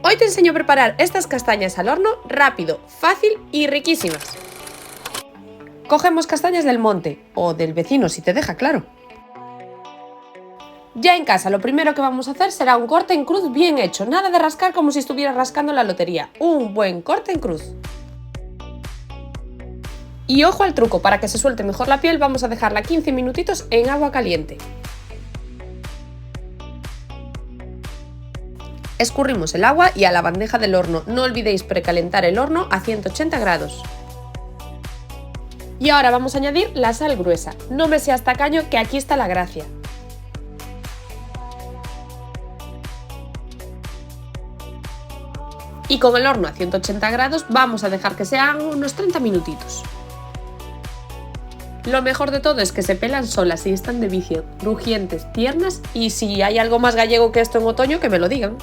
Hoy te enseño a preparar estas castañas al horno rápido, fácil y riquísimas. Cogemos castañas del monte, o del vecino si te deja, claro. Ya en casa lo primero que vamos a hacer será un corte en cruz bien hecho, nada de rascar como si estuvieras rascando la lotería, un buen corte en cruz. Y ojo al truco, para que se suelte mejor la piel vamos a dejarla 15 minutitos en agua caliente. Escurrimos el agua y a la bandeja del horno. No olvidéis precalentar el horno a 180 grados. Y ahora vamos a añadir la sal gruesa. No me seas tacaño, que aquí está la gracia. Y con el horno a 180 grados vamos a dejar que sean unos 30 minutitos. Lo mejor de todo es que se pelan solas y están de vicio, crujientes, tiernas, y si hay algo más gallego que esto en otoño, que me lo digan.